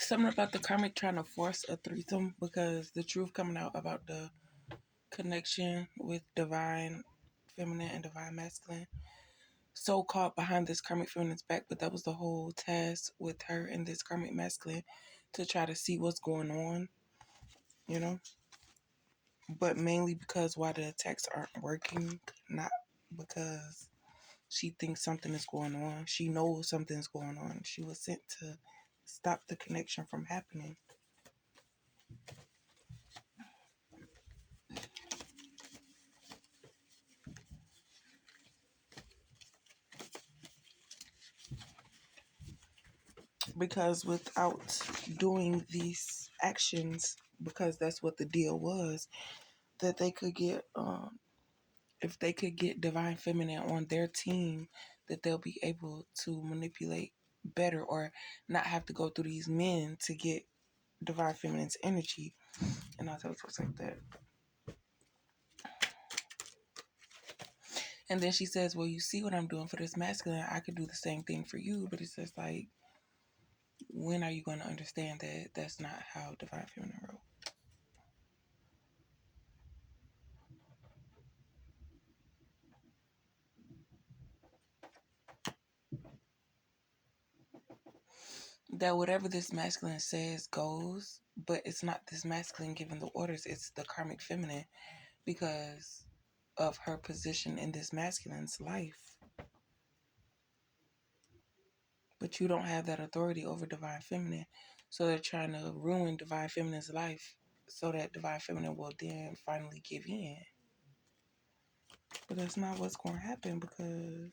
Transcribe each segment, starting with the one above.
something about the karmic trying to force a threesome because the truth coming out about the connection with divine feminine and divine masculine. So caught behind this karmic feminine's back, but that was the whole task with her and this karmic masculine to try to see what's going on, you know? But mainly because why the attacks aren't working, not because she thinks something is going on. She knows something's going on. She was sent to stop the connection from happening. Because without doing these actions, because that's what the deal was, that they could get, if they could get divine feminine on their team, that they'll be able to manipulate better or not have to go through these men to get divine feminine's energy and all types like that. And then she says, well, you see what I'm doing for this masculine, I could do the same thing for you. But it's just like, when are you going to understand that that's not how divine feminine rolls? That whatever this masculine says goes, but it's not this masculine giving the orders, it's the karmic feminine because of her position in this masculine's life. But you don't have that authority over divine feminine. So they're trying to ruin divine feminine's life so that divine feminine will then finally give in. But that's not what's going to happen because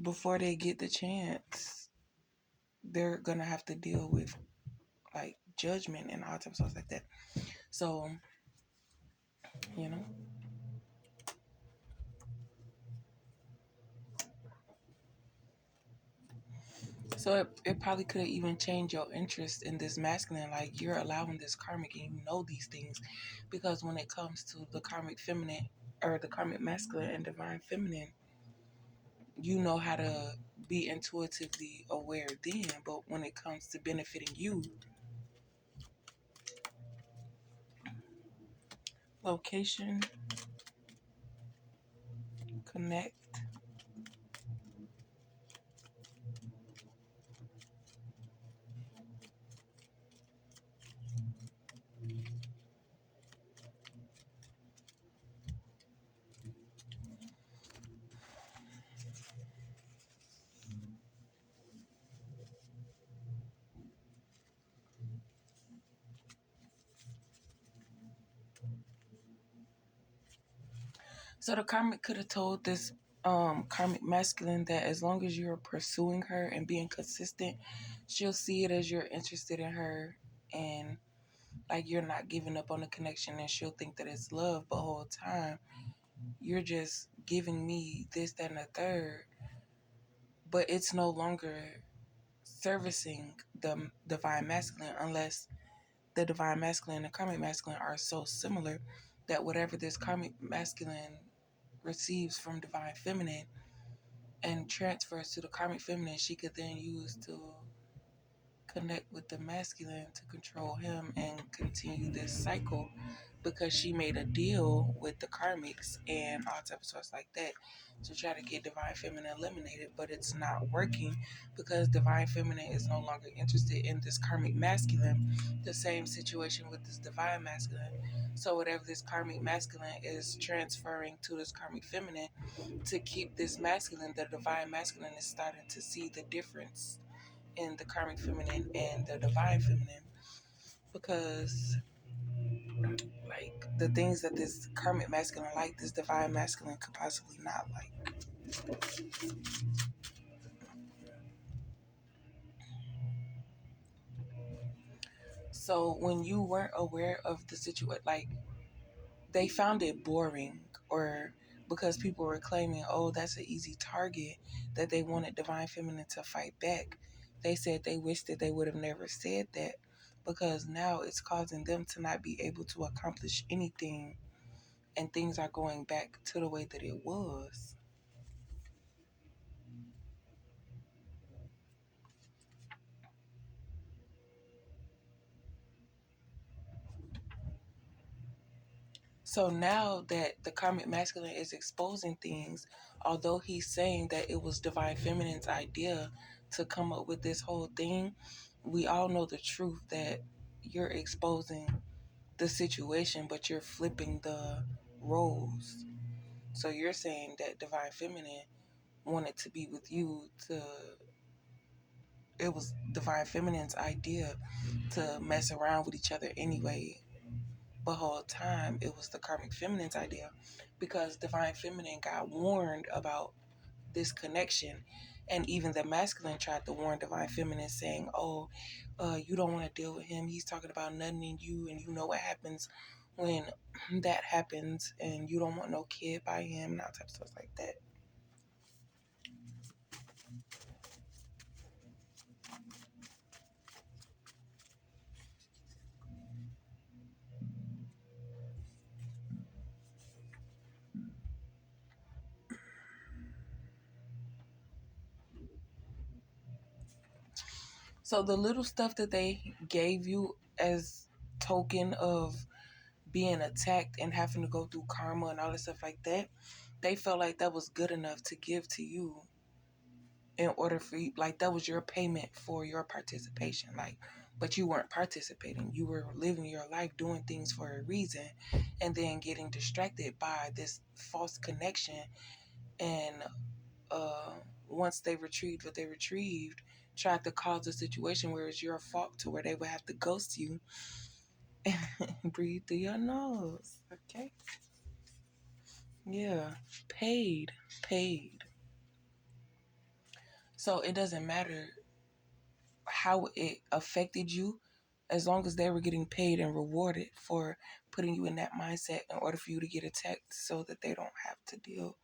before they get the chance, they're going to have to deal with like judgment and all types of stuff like that. So, you know. So it probably could have even changed your interest in this masculine. Like you're allowing this karmic and you know these things. Because when it comes to the karmic feminine or the karmic masculine and divine feminine, you know how to be intuitively aware then. But when it comes to benefiting you, location, connect. So the karmic could have told this karmic masculine that as long as you're pursuing her and being consistent, she'll see it as you're interested in her and like you're not giving up on the connection, and she'll think that it's love, but the whole time you're just giving me this, that, and the third, but it's no longer servicing the divine masculine unless the divine masculine and the karmic masculine are so similar that whatever this karmic masculine receives from divine feminine and transfers to the karmic feminine, she could then use to connect with the masculine to control him and continue this cycle because she made a deal with the karmics and all types of stuff like that to try to get divine feminine eliminated, but it's not working because divine feminine is no longer interested in this karmic masculine. The same situation with this divine masculine. So whatever this karmic masculine is transferring to this karmic feminine to keep this masculine, the divine masculine is starting to see the difference in the karmic feminine and the divine feminine because like the things that this karmic masculine like, this divine masculine could possibly not like. So when you weren't aware of the situation, like they found it boring, or because people were claiming, oh, that's an easy target, that they wanted divine feminine to fight back. They said they wished that they would have never said that because now it's causing them to not be able to accomplish anything and things are going back to the way that it was. So now that the karmic masculine is exposing things, although he's saying that it was divine feminine's idea to come up with this whole thing, we all know the truth that you're exposing the situation, but you're flipping the roles. So you're saying that divine feminine wanted to be with you to, it was divine feminine's idea to mess around with each other anyway. But whole time it was the karmic feminine's idea, because divine feminine got warned about this connection, and even the masculine tried to warn divine feminine, saying, "Oh, you don't want to deal with him. He's talking about nothing in you, and you know what happens when that happens, and you don't want no kid by him, and all types of stuff like that." So the little stuff that they gave you as token of being attacked and having to go through karma and all this stuff like that, they felt like that was good enough to give to you in order for you, like that was your payment for your participation. Like, but you weren't participating. You were living your life doing things for a reason, and then getting distracted by this false connection. And uh, once they retrieved what they retrieved, tried to cause a situation where it's your fault to where they would have to ghost you. Breathe through your nose, okay? Yeah, paid, paid. So it doesn't matter how it affected you, as long as they were getting paid and rewarded for putting you in that mindset in order for you to get attacked, so that they don't have to deal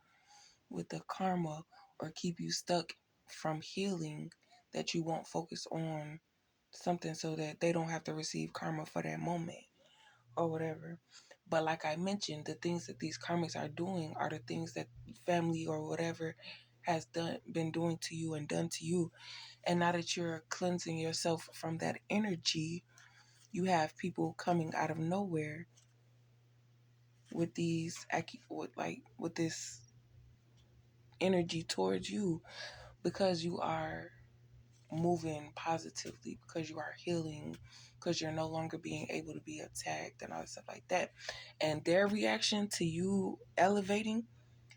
with the karma or keep you stuck from healing, that you won't focus on something so that they don't have to receive karma for that moment or whatever. But like I mentioned, the things that these karmics are doing are the things that family or whatever has been doing to you and done to you. And now that you're cleansing yourself from that energy, you have people coming out of nowhere with with this energy towards you, because you are moving positively, because you are healing, because you're no longer being able to be attacked and all that stuff like that. And their reaction to you elevating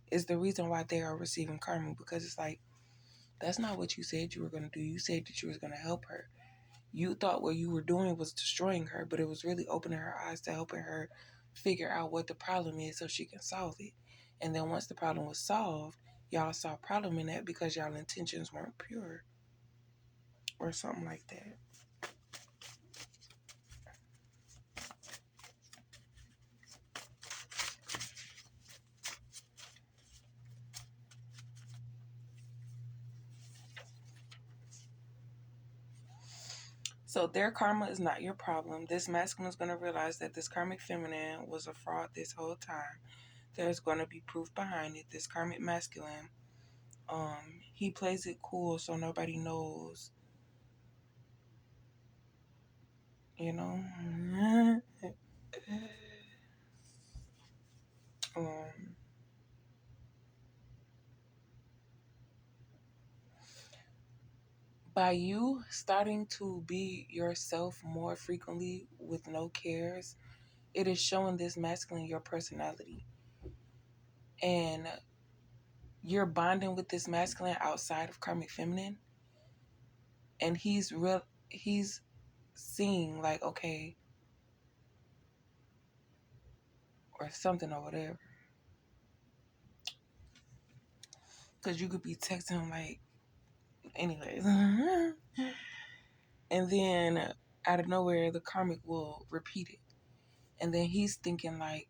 is the reason why they are receiving karma, because it's like, that's not what you said you were going to do. You said that you was going to help her. You thought what you were doing was destroying her, but it was really opening her eyes to helping her figure out what the problem is so she can solve it. And then once the problem was solved, y'all saw a problem in that because y'all intentions weren't pure or something like that. So their karma is not your problem. This masculine is going to realize that this karmic feminine was a fraud this whole time. There's going to be proof behind it. This karmic masculine, he plays it cool so nobody knows, you know. um, by you starting to be yourself more frequently with no cares, it is showing this masculine your personality. And you're bonding with this masculine outside of karmic feminine, and he's seeing like, okay, or something or whatever. Because you could be texting him like, anyways. And then out of nowhere, the karmic will repeat it. And then he's thinking like,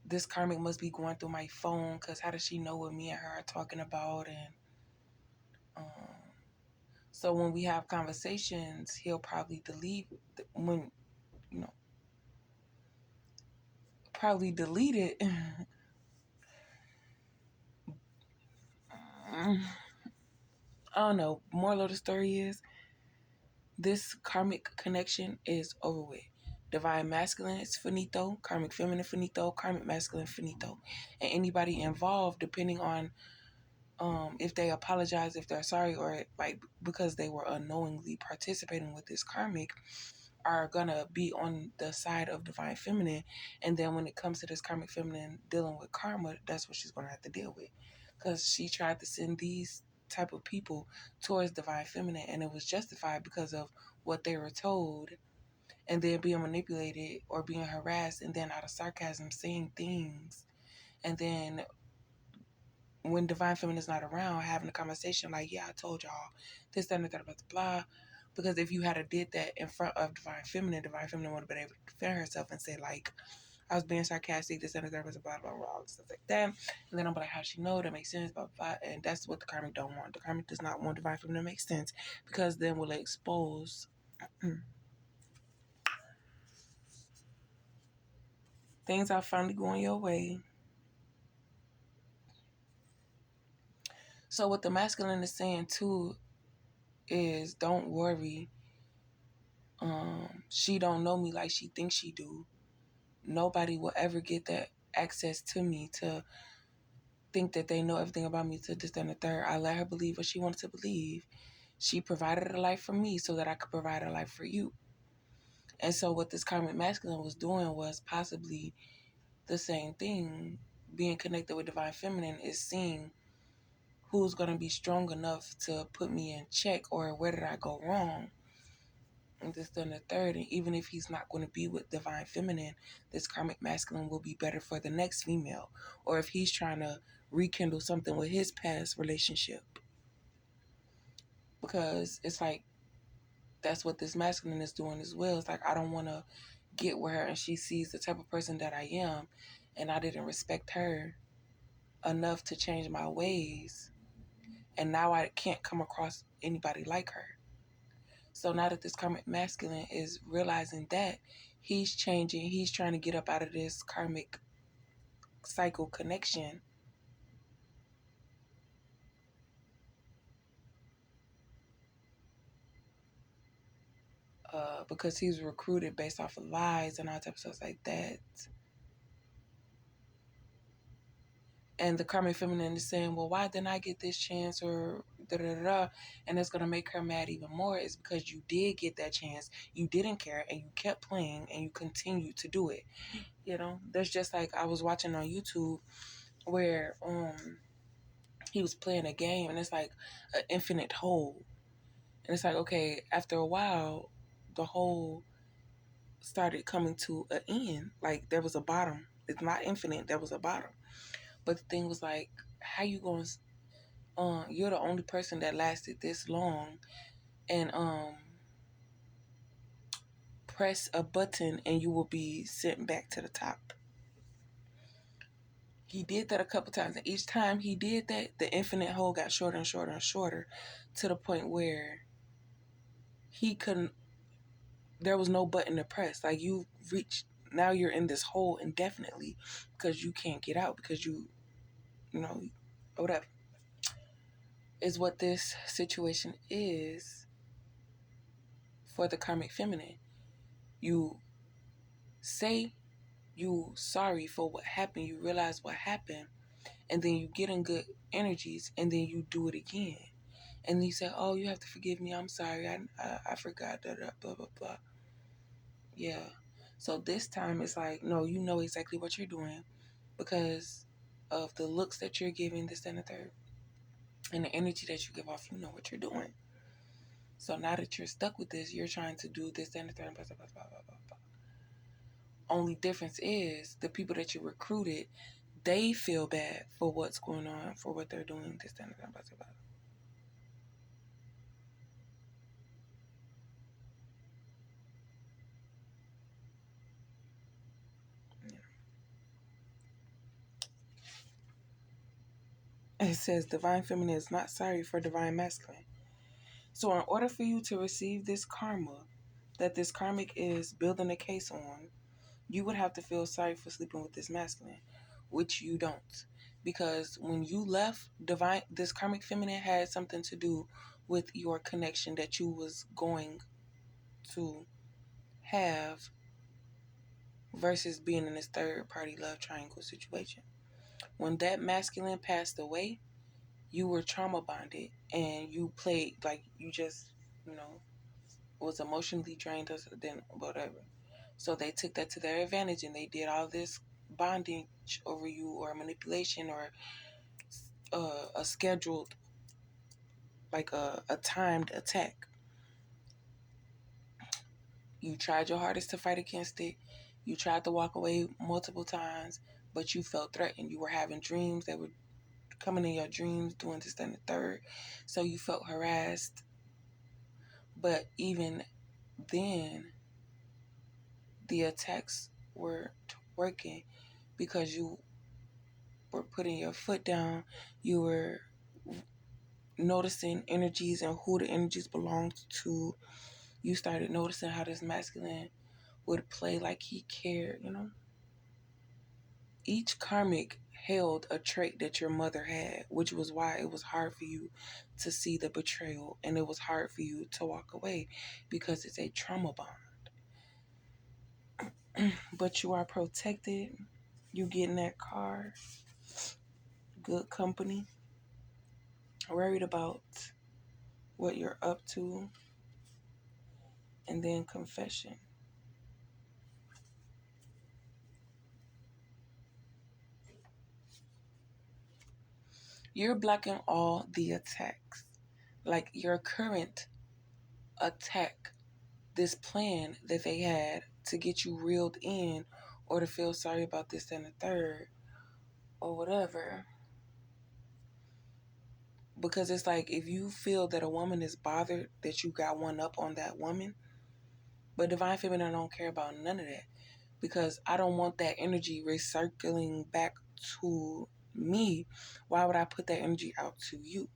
this karmic must be going through my phone, because how does she know what me and her are talking about? And so when we have conversations, he'll probably delete when, you know, probably delete it. I don't know. Moral of the story is, this karmic connection is over with. Divine masculine is finito, karmic feminine finito, karmic masculine finito. And anybody involved, depending on if they apologize, if they're sorry, or like because they were unknowingly participating with this karmic, are gonna be on the side of divine feminine. And then when it comes to this karmic feminine dealing with karma, that's what she's gonna have to deal with, because she tried to send these type of people towards divine feminine, and it was justified because of what they were told, and then being manipulated or being harassed, and then out of sarcasm saying things, and then when divine feminine is not around, having a conversation like, yeah, I told y'all this, that, and that, blah, blah, blah. Because if you had did that in front of divine feminine would have been able to defend herself and say, like, I was being sarcastic, this, that, and that, blah, blah, blah, blah, all this stuff like that. And then I'm like, how she know? That makes sense, blah, blah, blah. And that's what the karmic don't want. The karmic does not want divine feminine to make sense, because then will expose things are finally going your way. So what the masculine is saying too is, don't worry. She don't know me like she thinks she do. Nobody will ever get that access to me to think that they know everything about me, to this, that, and the third. I let her believe what she wanted to believe. She provided a life for me so that I could provide a life for you. And so what this karmic masculine was doing was possibly the same thing. Being connected with divine feminine is seeing who's going to be strong enough to put me in check, or where did I go wrong, and this, then the third. And even if he's not going to be with divine feminine, this karmic masculine will be better for the next female. Or if he's trying to rekindle something with his past relationship, because it's like that's what this masculine is doing as well. It's like, I don't want to get with her and she sees the type of person that I am, and I didn't respect her enough to change my ways, and now I can't come across anybody like her. So now that this karmic masculine is realizing that, he's changing, he's trying to get up out of this karmic cycle connection, because he's recruited based off of lies and all types of stuff like that. And the karmic feminine is saying, well, why didn't I get this chance, or da da da? And it's going to make her mad even more, is because you did get that chance, you didn't care, and you kept playing, and you continued to do it. You know, there's just like, I was watching on YouTube where he was playing a game, and it's like an infinite hole. And it's like, okay, after a while, the hole started coming to an end. Like, there was a bottom. It's not infinite, there was a bottom. But the thing was like, how you going to, you're the only person that lasted this long, and press a button and you will be sent back to the top. He did that a couple times, and each time he did that, the infinite hole got shorter and shorter and shorter, to the point where he couldn't, there was no button to press. Like, you reached, now you're in this hole indefinitely, because you can't get out, because you know, whatever. Is what this situation is for the karmic feminine. You say you sorry for what happened, you realize what happened, and then you get in good energies, and then you do it again. And you say, oh, you have to forgive me, I'm sorry, I forgot, blah, blah, blah. Yeah. So this time it's like, no, you know exactly what you're doing, because of the looks that you're giving, this, and the third, and the energy that you give off, you know what you're doing. So now that you're stuck with this, you're trying to do this, and the third, blah, blah, blah, blah, blah, blah. Only difference is the people that you recruited, they feel bad for what's going on, for what they're doing, this, and the third, blah, blah, blah. It says divine feminine is not sorry for divine masculine. So in order for you to receive this karma that this karmic is building a case on, you would have to feel sorry for sleeping with this masculine, which you don't. Because when you left, divine, this karmic feminine had something to do with your connection that you was going to have versus being in this third party love triangle situation. When that masculine passed away, you were trauma bonded and you played like you just, you know, was emotionally drained or then whatever. So they took that to their advantage and they did all this bonding over you or manipulation or a scheduled, like a timed attack. You tried your hardest to fight against it. You tried to walk away multiple times, but you felt threatened. You were having dreams that were coming in your dreams, doing this, and the third. So you felt harassed. But even then, the attacks were working because you were putting your foot down. You were noticing energies and who the energies belonged to. You started noticing how this masculine would play like he cared, you know? Each karmic held a trait that your mother had, which was why it was hard for you to see the betrayal and it was hard for you to walk away because it's a trauma bond. But you are protected. You get in that car, good company, worried about what you're up to, and then confession. You're blocking all the attacks. Like your current attack, this plan that they had to get you reeled in or to feel sorry about this and the third or whatever. Because it's like if you feel that a woman is bothered that you got one up on that woman, but Divine Feminine don't care about none of that because I don't want that energy recircling back to me. Why would I put that energy out to you?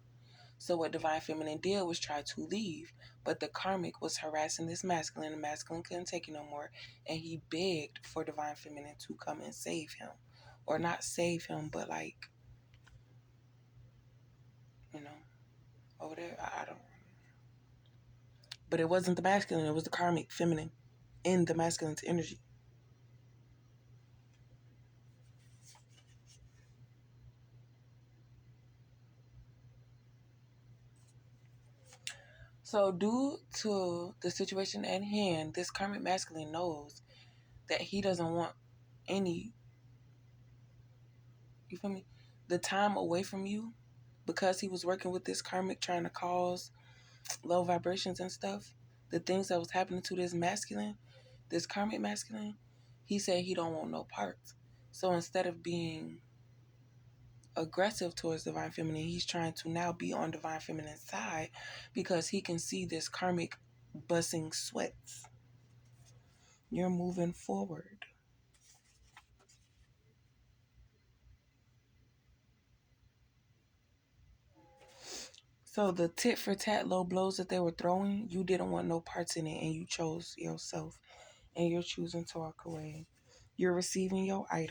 So what Divine Feminine did was try to leave, but the karmic was harassing this masculine. The masculine couldn't take it no more, and he begged for Divine Feminine to come and save him, or not save him, but like, you know, over there. I don't. But it wasn't the masculine; it was the karmic feminine in the masculine's energy. So due to the situation at hand, this karmic masculine knows that he doesn't want any, you feel me, the time away from you because he was working with this karmic trying to cause low vibrations and stuff, the things that was happening to this masculine, this karmic masculine, he said he don't want no parts. So instead of being aggressive towards Divine Feminine, he's trying to now be on Divine Feminine's side because he can see this karmic busting sweats. You're moving forward. So the tit for tat low blows that they were throwing, you didn't want no parts in it and you chose yourself and you're choosing to walk away. You're receiving your item.